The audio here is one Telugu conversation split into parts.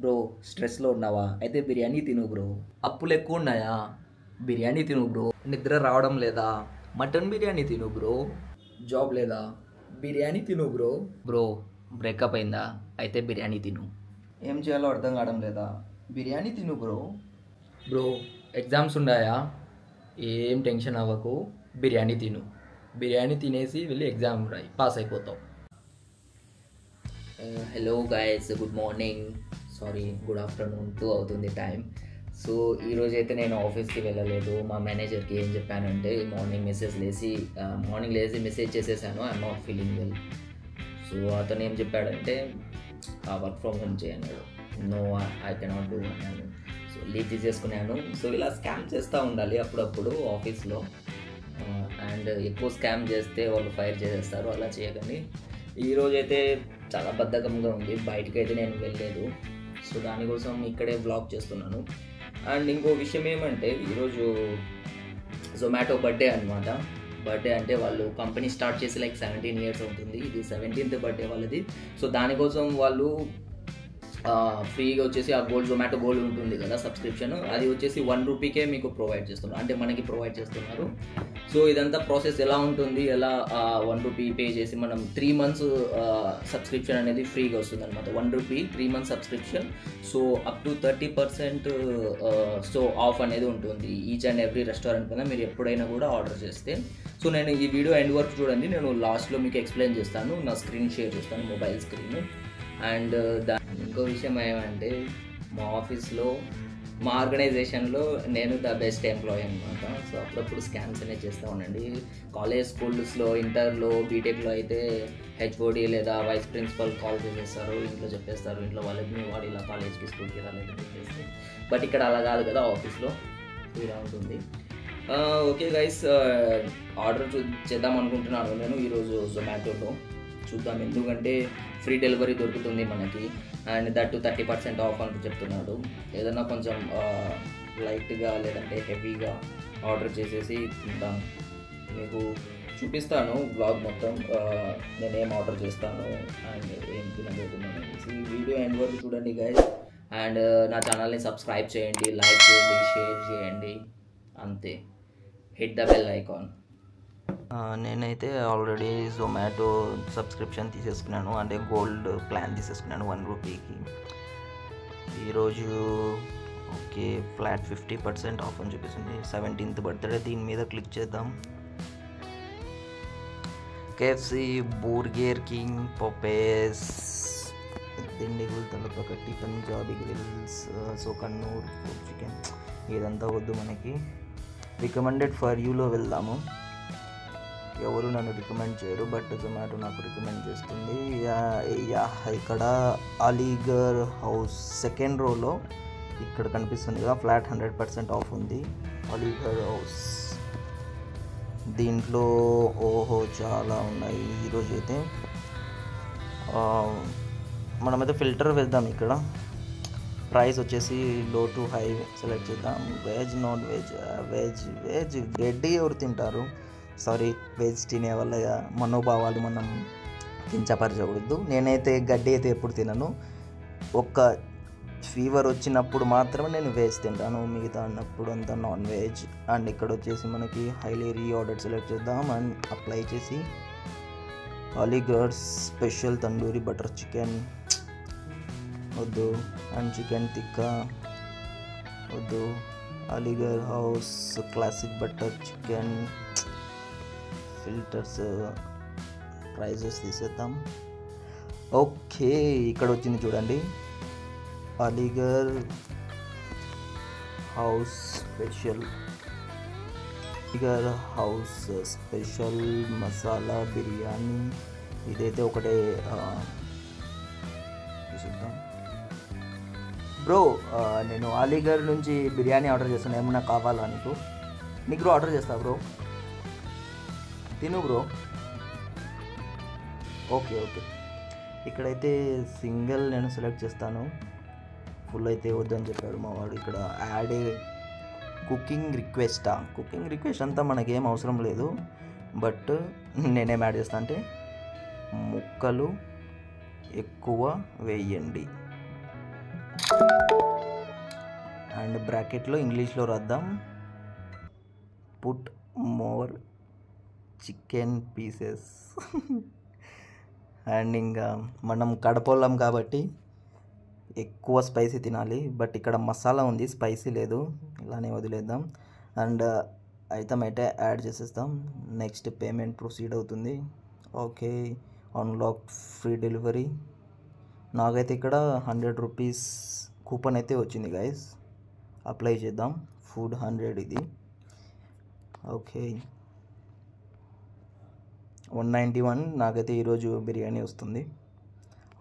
బ్రో స్ట్రెస్లో ఉన్నావా? అయితే బిర్యానీ తిను బ్రో. అప్పులు ఎక్కువ ఉన్నాయా? బిర్యానీ తిను బ్రో. నిద్ర రావడం లేదా? మటన్ బిర్యానీ తిను బ్రో. జాబ్ లేదా? బిర్యానీ తిను బ్రో. బ్రో బ్రేకప్ అయిందా? అయితే బిర్యానీ తిను. ఏం చేయాలో అర్థం కావడం లేదా? బిర్యానీ తిను బ్రో. బ్రో ఎగ్జామ్స్ ఉన్నాయా? ఏం టెన్షన్ అవ్వకు, బిర్యానీ తిను. బిర్యానీ తినేసి వెళ్ళి ఎగ్జామ్ రాయి, పాస్ అయిపోతావు. Hello guys, good morning, sorry good afternoon 2 అవుతుంది టైం. సో ఈరోజైతే నేను ఆఫీస్కి వెళ్ళలేదు. మా మేనేజర్కి ఏం చెప్పానంటే మార్నింగ్ లేచి మెసేజ్ చేసేసాను, I'm not feeling well. So అతను ఏం చెప్పాడంటే వర్క్ ఫ్రమ్ హోమ్ చేయన్నాడు. నో, ఐ కెనాట్ డూ అన్నాను. సో లీవ్ తీసేసుకున్నాను. సో ఇలా స్కామ్ చేస్తూ ఉండాలి అప్పుడప్పుడు ఆఫీస్లో. అండ్ ఎక్కువ స్కామ్ చేస్తే వాళ్ళు ఫైర్ చేసేస్తారు, అలా చేయకండి. ఈరోజైతే చాలా బద్ధకంగా ఉంది, బయటకు అయితే నేను వెళ్ళలేదు. సో దానికోసం ఇక్కడే వ్లాగ్ చేస్తున్నాను. అండ్ ఇంకో విషయం ఏమంటే ఈరోజు జొమాటో బర్త్డే అనమాట. బర్త్డే అంటే వాళ్ళు కంపెనీ స్టార్ట్ చేసి 17 years అవుతుంది. ఇది 17th బర్త్డే వాళ్ళది. సో దానికోసం వాళ్ళు ఫ్రీగా వచ్చేసి ఆ జొమాటో గోల్డ్ ఉంటుంది కదా సబ్స్క్రిప్షన్, అది వచ్చేసి 1 రూపీకే మీకు ప్రొవైడ్ చేస్తున్నారు, అంటే మనకి ప్రొవైడ్ చేస్తున్నారు. సో ఇదంతా ప్రాసెస్ ఎలా ఉంటుంది, ఎలా 1 రూపీ పే చేసి మనం 3 months సబ్స్క్రిప్షన్ అనేది ఫ్రీగా వస్తుంది అనమాట. 1 rupee 3 months subscription. So up to 30% so of అనేది ఉంటుంది ఈచ్ అండ్ ఎవ్రీ రెస్టారెంట్ పైన, మీరు ఎప్పుడైనా కూడా ఆర్డర్ చేస్తే. సో నేను ఈ వీడియో ఎండ్ వరకు చూడండి, నేను లాస్ట్లో మీకు ఎక్స్ప్లెయిన్ చేస్తాను, నా స్క్రీన్ షేర్ చేస్తాను, మొబైల్ స్క్రీన్. అండ్ ఇంకో విషయం ఏమంటే మా ఆఫీస్లో, మా ఆర్గనైజేషన్లో నేను ద బెస్ట్ ఎంప్లాయీ అనమాట. సో అప్పుడప్పుడు స్కామ్స్ అనేవి చేస్తూ ఉండండి. కాలేజ్ స్కూల్స్లో, ఇంటర్లో, బీటెక్లో అయితే హెచ్ఓడి లేదా వైస్ ప్రిన్సిపల్ కాల్ చేసేస్తారు, ఇంట్లో చెప్పేస్తారు ఇంట్లో వాళ్ళకి, వాడు ఇలా కాలేజ్కి స్కూల్కి రాలేదు చెప్పేసి. బట్ ఇక్కడ అలా కాదు కదా ఆఫీస్లో, ఇలా ఉంటుంది. ఓకే గైస్, ఆర్డర్ చేద్దాం అనుకుంటున్నాను నేను ఈరోజు జొమాటోలో. చూద్దాం, ఎందుకంటే ఫ్రీ డెలివరీ దొరుకుతుంది మనకి, అండ్ దట్ 30% ఆఫ్ అని చెప్తున్నాడు. ఏదైనా కొంచెం లైట్గా లేదంటే హెవీగా ఆర్డర్ చేసేసి తింటాను. మీకు చూపిస్తాను బ్లాగ్ మొత్తం, నేనేం ఆర్డర్ చేస్తాను అండ్ ఏం తినబోతున్నాను అనేసి. వీడియో ఎండ్ వరకు చూడండి గైస్. అండ్ నా ఛానల్ని సబ్స్క్రైబ్ చేయండి, లైక్ చేయండి, షేర్ చేయండి, అంతే. Hit the bell icon. నేనైతే ఆల్రెడీ జొమాటో సబ్స్క్రిప్షన్ తీసేసుకున్నాను, అంటే గోల్డ్ ప్లాన్ తీసేసుకున్నాను 1 రూపీకి. ఈరోజు ఓకే ఫ్లాట్ 50% ఆఫ్ అని చూపిస్తుంది. 17th బర్త్డే, దీని మీద క్లిక్ చేద్దాం. KFC, Burger King, Popeyes, Dindigul, Thalappakatti, Punjabi grills, so Kannur chicken, ఇదంతా వద్దు మనకి. రికమెండెడ్ ఫర్ యూలో వెళ్దాము. ఎవరు నన్ను రికమెండ్ చేయరు, బట్ జొమాటో నాకు రికమెండ్ చేస్తుంది. ఇక్కడ అలీగర్ హౌస్ సెకండ్ రోలో ఇక్కడ కనిపిస్తుంది కదా, ఫ్లాట్ 100% ఆఫ్ ఉంది. అలీగర్ హౌస్, దీంట్లో ఓహో చాలా ఉన్నాయి ఈరోజు అయితే. మనమైతే ఫిల్టర్ వేద్దాం. ఇక్కడ ప్రైస్ వచ్చేసి లో టు హై సెలెక్ట్ చేద్దాం. వెజ్, నాన్ వెజ్, వెజ్ గడ్డి ఎవరు తింటారు? సారీ, వెజ్ తినే వాళ్ళ మనోభావాలు మనం కించపరచకూడదు. నేనైతే గడ్డి అయితే ఎప్పుడు తినను, ఒక్క ఫీవర్ వచ్చినప్పుడు మాత్రమే నేను వెజ్ తింటాను, మిగతా అన్నప్పుడు అంతా నాన్ వెజ్. అండ్ ఇక్కడ వచ్చేసి మనకి హైలీ రీఆర్డర్ సెలెక్ట్ చేద్దాం అండ్ అప్లై చేసి Aligarh special tandoori butter chicken వద్దు, అండ్ చికెన్ టిక్కా వద్దు. Aligarh house classic butter chicken, filters prices తీసేద్దాం. ఓకే, ఇక్కడ వచ్చింది చూడండి, Aligarh house special, Aligarh house special masala biryani. ఇదైతే ఒకటే చూద్దాం. బ్రో నేను అలీగఢ్ నుంచి బిర్యానీ ఆర్డర్ చేస్తాను, ఏమన్నా కావాలా నీకు? నీకు ఆర్డర్ చేస్తా బ్రో, తిను బ్రో. ఓకే ఓకే, ఇక్కడైతే సింగిల్ నేను సెలెక్ట్ చేస్తాను, ఫుల్ అయితే వద్దని చెప్పాడు మా వాడు. ఇక్కడ యాడ్ కుకింగ్ రిక్వెస్ట్ అంతా మనకేం అవసరం లేదు, బట్ నేనేం యాడ్ చేస్తాను అంటే ముక్కలు ఎక్కువ వేయండి అండ్ బ్రాకెట్లో ఇంగ్లీష్లో రాద్దాం, put more chicken pieces. And ఇంకా మనం కడపొల్లం కాబట్టి ఎక్కువ స్పైసీ తినాలి, బట్ ఇక్కడ మసాలా ఉంది, స్పైసీ లేదు, ఇలానే వదిలేద్దాం. అండ్ ఐటమ్ అయితే యాడ్ చేసేస్తాం. నెక్స్ట్ పేమెంట్ ప్రొసీడ్ అవుతుంది. Okay, unlock free delivery. నాకైతే ఇక్కడ 100 రూపీస్ కూపన్ అయితే వచ్చింది గైస్, అప్లై చేద్దాం. ఫుడ్ 100 ఇది. ఓకే, 191 నాకైతే ఈరోజు బిర్యానీ వస్తుంది.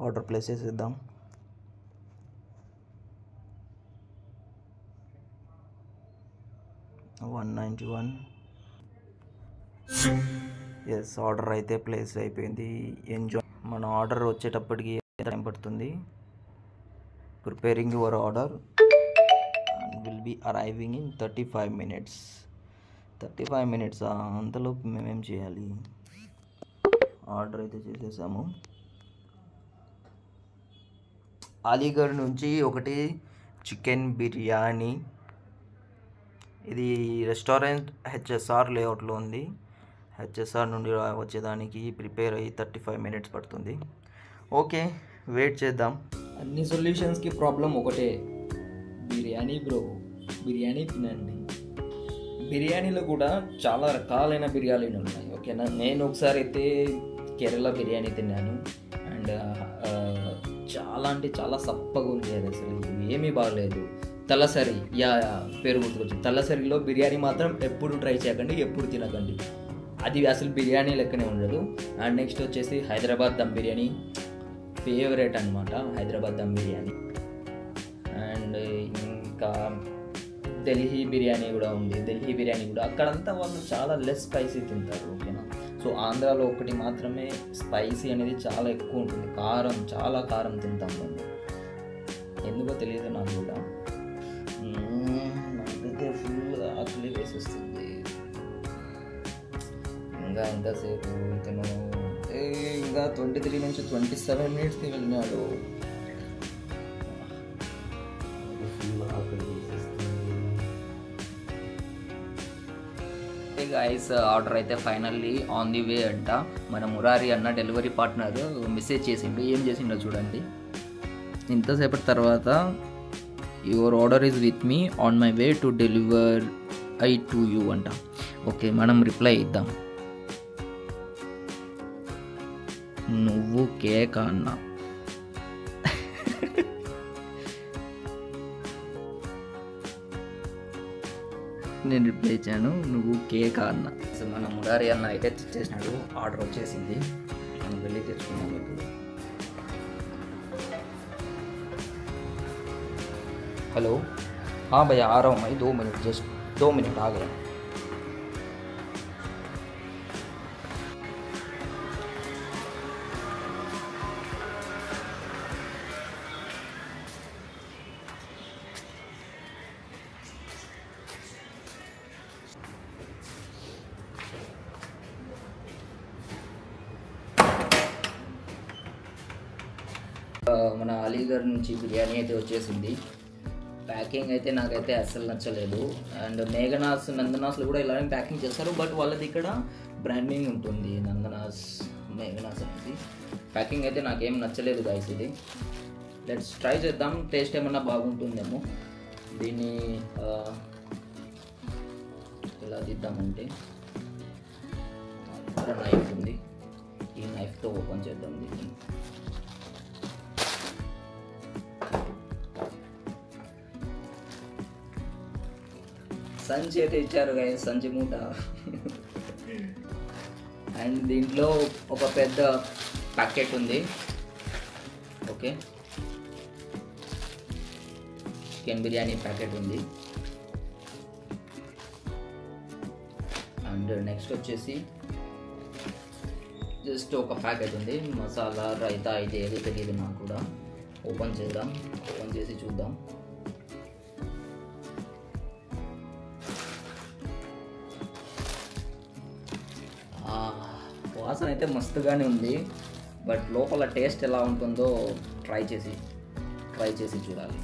ఆర్డర్ ప్లేస్ చేసేద్దాం. $191. ఎస్, ఆర్డర్ అయితే ప్లేస్ అయిపోయింది. ఎంజాయ్. మన ఆర్డర్ వచ్చేటప్పటికి ఎంత టైం పడుతుంది? Preparing your order and will be arriving in 35 minutes. 35 minutes అంతలోపు మేమేం చేయాలి? ఆర్డర్ అయితే చేసేసాము. అలీగఢ్ నుంచి ఒకటి చికెన్ బిర్యానీ. ఇది రెస్టారెంట్ హెచ్ఎస్ఆర్ లేఅవుట్లో ఉంది. హెచ్ఎస్ఆర్ నుండి వచ్చేదానికి ప్రిపేర్ అయ్యి 35 minutes పడుతుంది. ఓకే, వెయిట్ చేద్దాం. అన్ని సొల్యూషన్స్కి ప్రాబ్లం ఒకటే, బిర్యానీ బ్రో. బిర్యానీ తినండి. బిర్యానీలో కూడా చాలా రకాలైన బిర్యానీలు ఉన్నాయి. ఓకేనా, నేను ఒకసారి అయితే కేరళ బిర్యానీ తిన్నాను. అండ్ చాలా అంటే చాలా సప్పగా ఉంది. అది అసలు ఏమీ బాగలేదు. తలసరి, పేరు గుర్తుకొచ్చింది. తలసరిలో బిర్యానీ మాత్రం ఎప్పుడు ట్రై చేయకండి, ఎప్పుడు తినకండి. అది అసలు బిర్యానీ లెక్కనే ఉండదు. అండ్ నెక్స్ట్ వచ్చేసి హైదరాబాద్ దమ్ బిర్యానీ ఫేవరెట్ అనమాట, హైదరాబాద్ దమ్ బిర్యానీ. అండ్ ఇంకా ఢిల్లీ బిర్యానీ కూడా ఉంది. ఢిల్లీ బిర్యానీ కూడా అక్కడంతా వాళ్ళు చాలా లెస్ స్పైసీ తింటారు. ఓకేనా, సో ఆంధ్రాలో ఒకటి మాత్రమే స్పైసీ అనేది చాలా ఎక్కువ ఉంటుంది. కారం, చాలా కారం తింటాం మేము, ఎందుకో తెలియదు నాకు కూడా. నాకైతే ఫుల్ ఆకలి వేసేస్తుంది. ఇంకా ఎంతసేపు ఇతను ఇంకా 23 నుంచి 27 minutesకి వెళ్ళినాడు. ఫుల్ ఆకలి వేసేస్తుంది. గైస్, ఆర్డర్ అయితే ఫైనల్లీ ఆన్ ది వే అంట. మన మురారి అన్న డెలివరీ పార్ట్నర్ మెసేజ్ చేసిండు. ఏం చేసిండో చూడండి. ఇంతసేపటి తర్వాత your order is with me, on my way to deliver I to you అంట. ఓకే, మనం రిప్లై ఇద్దాం. నువ్వు కేక్ అన్నా. నేను రిప్లై ఇచ్చాను, నువ్వు కేక్ అన్నా. సో మన మురారి అన్న అయితే తెచ్చేసినాడు. ఆర్డర్ వచ్చేసింది, మనం వెళ్ళి తెచ్చుకున్నాం. ఇప్పుడు हेलो, हाँ भैया आ रहा हूँ मैं, 2 मिनट, जस्ट 2 मिनट आ गया. మన అలీగఢ్ నుంచి బిర్యానీ అయితే వచ్చేసింది. ప్యాకింగ్ అయితే నాకైతే అస్సలు నచ్చలేదు. అండ్ మేఘనాస్, నందనాస్లో కూడా ఇలానే ప్యాకింగ్ చేస్తారు, బట్ వాళ్ళది ఇక్కడ బ్రాండింగ్ ఉంటుంది, నందనాస్, మేఘనాస్ అనేది. ప్యాకింగ్ అయితే నాకేం నచ్చలేదు గైస్. ఇది లెట్స్ ట్రై చేద్దాం, టేస్ట్ ఏమన్నా బాగుంటుందేమో. దీన్ని ఎలా తీద్దామంటే, ఇక్కడ నైఫ్ ఉంది, ఈ నైఫ్తో ఓపెన్ చేద్దాం దీన్ని. సంచి అయితే ఇచ్చారు గాయ, సంచి మూట. అండ్ దీంట్లో ఒక పెద్ద ప్యాకెట్ ఉంది. ఓకే, చికెన్ బిర్యానీ ప్యాకెట్ ఉంది. అండ్ నెక్స్ట్ వచ్చేసి జస్ట్ ఒక ప్యాకెట్ ఉంది, మసాలా రైతా అయితే ఏదో తెలియదు నాకు కూడా. ఓపెన్ చేద్దాం, ఓపెన్ చేసి చూద్దాం. వాసన అయితే మస్తుగానే ఉంది, బట్ లోపల టేస్ట్ ఎలా ఉంటుందో ట్రై ట్రై చేసి చూడాలి.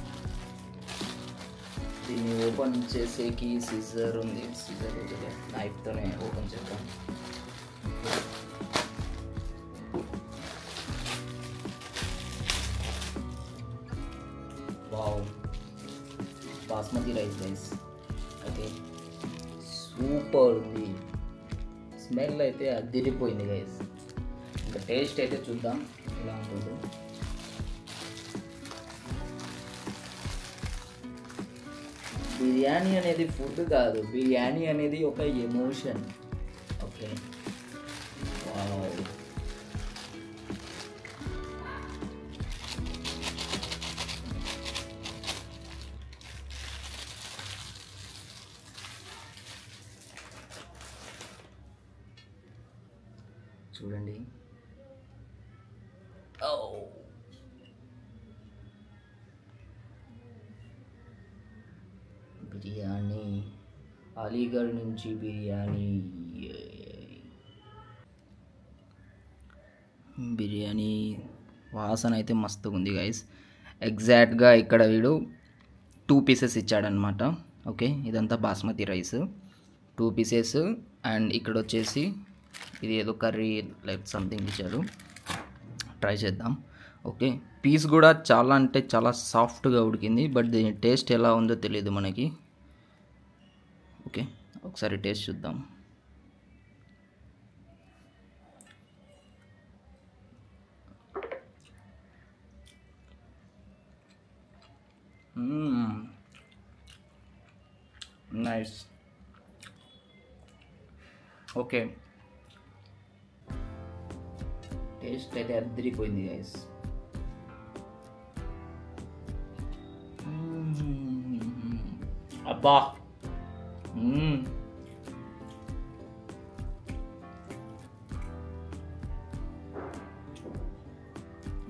దీన్ని ఓపెన్ చేసేకి సిజర్ ఉంది, సిజర్ నైఫ్తోనే ఓపెన్ చేద్దాం. వావ్, బాస్మతి రైస్ గైస్ అయితే సూపర్ ఉంది. స్మెల్ అయితే అదిరిపోయింది గైస్. ఇంకా టేస్ట్ అయితే చూద్దాం ఎలా ఉంటుందో. బిర్యానీ అనేది ఫుడ్ కాదు, బిర్యానీ అనేది ఒక ఎమోషన్. Okay, wow. చూడండి, బిర్యానీ అలీగఢ్ నుంచి బిర్యానీ. బిర్యానీ వాసన అయితే మస్తుగా ఉంది గైస్. ఎగ్జాక్ట్గా ఇక్కడ వీడు 2 పీసెస్ ఇచ్చాడనమాట. ఓకే, ఇదంతా బాస్మతి రైస్ 2 పీసెస్. అండ్ ఇక్కడ వచ్చేసి ఇది ఏదో కర్రీ లైక్ సంథింగ్ ఇచ్చాడు. ట్రై చేద్దాం. ఓకే, పీస్ కూడా చాలా అంటే చాలా సాఫ్ట్గా ఉడికింది. బట్ దీని టేస్ట్ ఎలా ఉందో తెలియదు మనకి. ఓకే, ఒకసారి టేస్ట్ చూద్దాం. నైస్. ఓకే, టేస్ట్ అయితే అదిరిపోయింది గైస్. అబ్బా,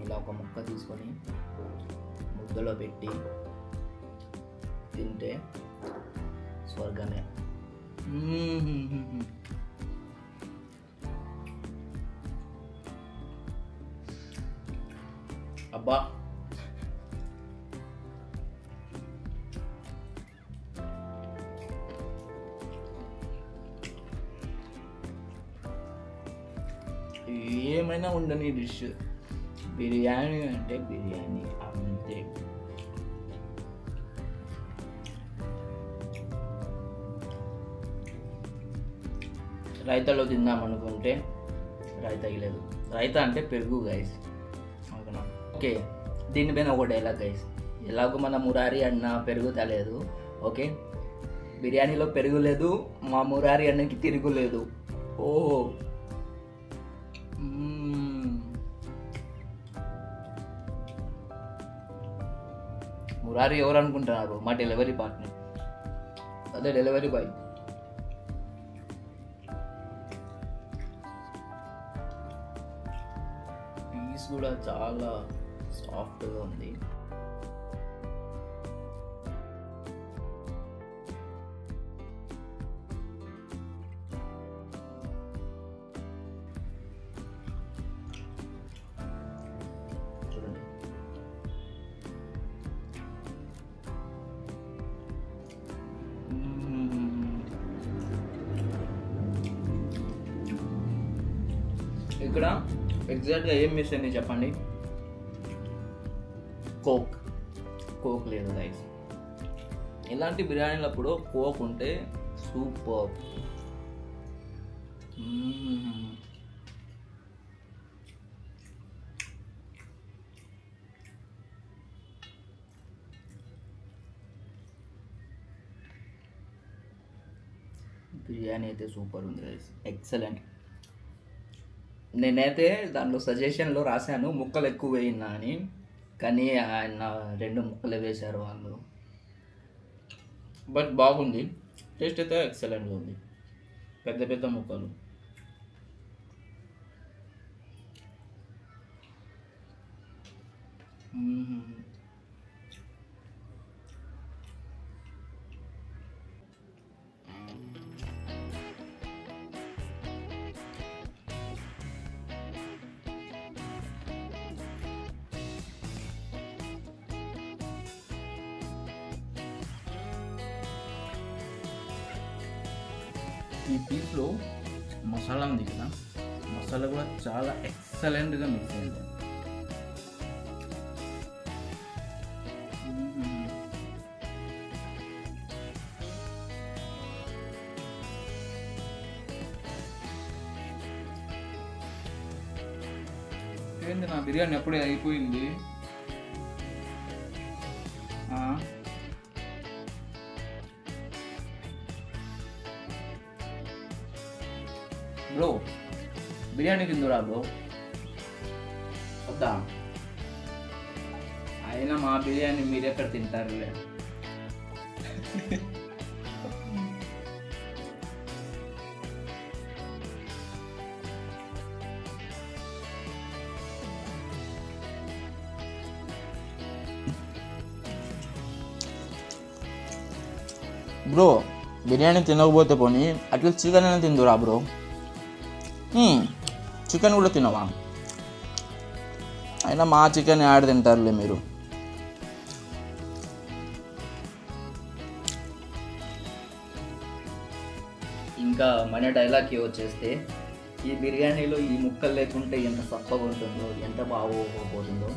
ఇలా ఒక ముక్క తీసుకొని ముద్దలో పెట్టి తింటే స్వర్గమే. అబ్బా, ఏమైనా ఉండని డిష్, బిర్యానీ అంటే బిర్యానీ అంతే. రైతాలో తిందాం అనుకుంటే రైతా ఇవ్వలేదు. రైతా అంటే పెరుగు గైస్. ఓకేనా? ఓకే, దీనిపైన ఒక డైలాగ్ గైస్. ఎలాగో మన మురారి అన్న పెరుగు తలేదు. ఓకే, బిర్యానీలో పెరుగు లేదు, మా మురారి అన్నకి తిరుగులేదు. ఓహో, మురారి ఎవరు అనుకుంటున్నారు? మా డెలివరీ పార్ట్నర్, అదే డెలివరీ బాయ్. పీస్ కూడా చాలా సాఫ్ట్గా ఉంది. చూడండి, ఇక్కడ ఎగ్జాక్ట్గా ఏం మిస్ అయింది చెప్పండి? కోక్ లేదు గైస్. ఇలాంటి బిర్యానీలప్పుడు కోక్ ఉంటే సూపర్. బిర్యానీ అయితే సూపర్ ఉంది గైస్, ఎక్సలెంట్. నేనైతే దాంట్లో సజెషన్లో రాశాను ముక్కలు ఎక్కువ వేయినా అని, కానీ ఆయన 2 ముక్కలు వేశారు వాళ్ళు. బట్ బాగుంది, టేస్ట్ అయితే ఎక్సలెంట్గా ఉంది. పెద్ద పెద్ద ముక్కలు. ఈ పీస్లో మసాలా ఉంది కదా, మసాలా కూడా చాలా ఎక్సలెంట్గా మిక్స్ అయింది. ఏంది నా బిర్యానీ అప్పుడే అయిపోయింది. బ్రో బిర్యానీ తిందురా బ్రో. వద్దా? అయినా మా బిర్యానీ మీరెక్కడ తింటారులే. బ్రో బిర్యానీ తినకపోతే పోనీ అట్లీస్ట్ చికెన్ అయినా తిందురా బ్రో. చికెన్ కూడా తినవా? అయినా మా చికెన్ యాడ్ తింటారులే మీరు. ఇంకా మన డైలాగ్కి వచ్చేస్తే, ఈ బిర్యానీలో ఈ ముక్కలు లేకుంటే ఎంత సప్పగా ఉంటుందో, ఎంత బాగోకపోతుందో.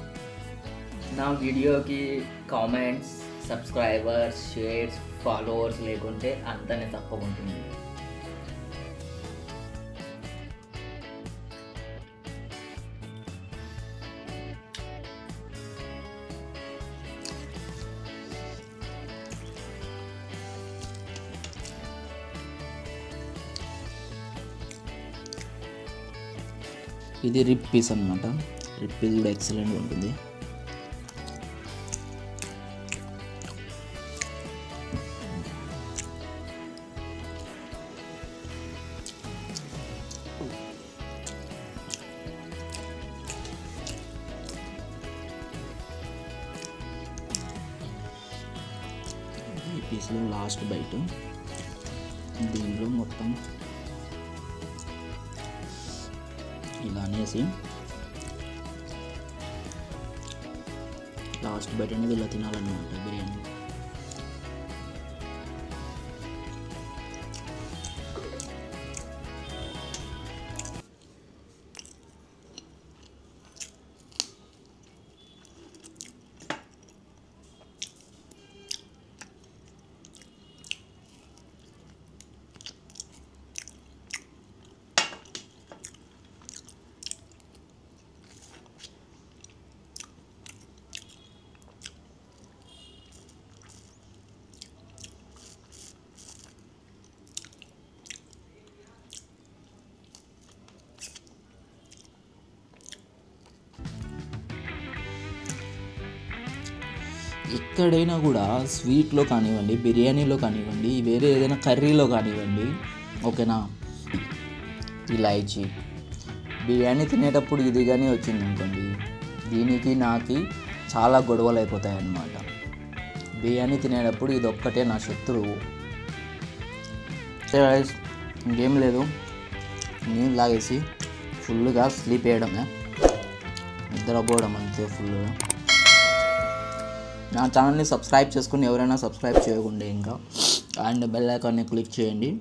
నా వీడియోకి కామెంట్స్, సబ్స్క్రైబర్స్, షేర్స్, ఫాలోవర్స్ లేకుంటే అంతనే తప్పగా ఉంటుంది. ఇది రిప్ పీస్ అనమాట. రిప్ పీస్ కూడా ఎక్సలెంట్గా ఉంటుంది. ఈ పీస్లో లాస్ట్ బైట్ దీంట్లో మొత్తం ఇలా అనేసి లాస్ట్ బైట్ అనేది ఇలా తినాలన్నమాట బిర్యానీ. ఎక్కడైనా కూడా స్వీట్లో కానివ్వండి, బిర్యానీలో కానివ్వండి, వేరే ఏదైనా కర్రీలో కానివ్వండి, ఓకేనా, ఇలాయచీ బిర్యానీ తినేటప్పుడు ఇది కానీ వచ్చింది అనుకోండి, దీనికి నాకు చాలా గొడవలు అయిపోతాయి అన్నమాట. బిర్యానీ తినేటప్పుడు ఇది ఒక్కటే నా శత్రువు. ఇంకేం లేదు, నీళ్ళు తాగేసి ఫుల్గా స్లీప్ వేయడమే, నిద్రపోవడం అంతే ఫుల్గా. నా ఛానల్ని సబ్స్క్రైబ్ చేసుకుని ఎవరైనా సబ్స్క్రైబ్ చేయకుండా ఇంకా, అండ్ బెల్ ఐకాన్ని క్లిక్ చేయండి.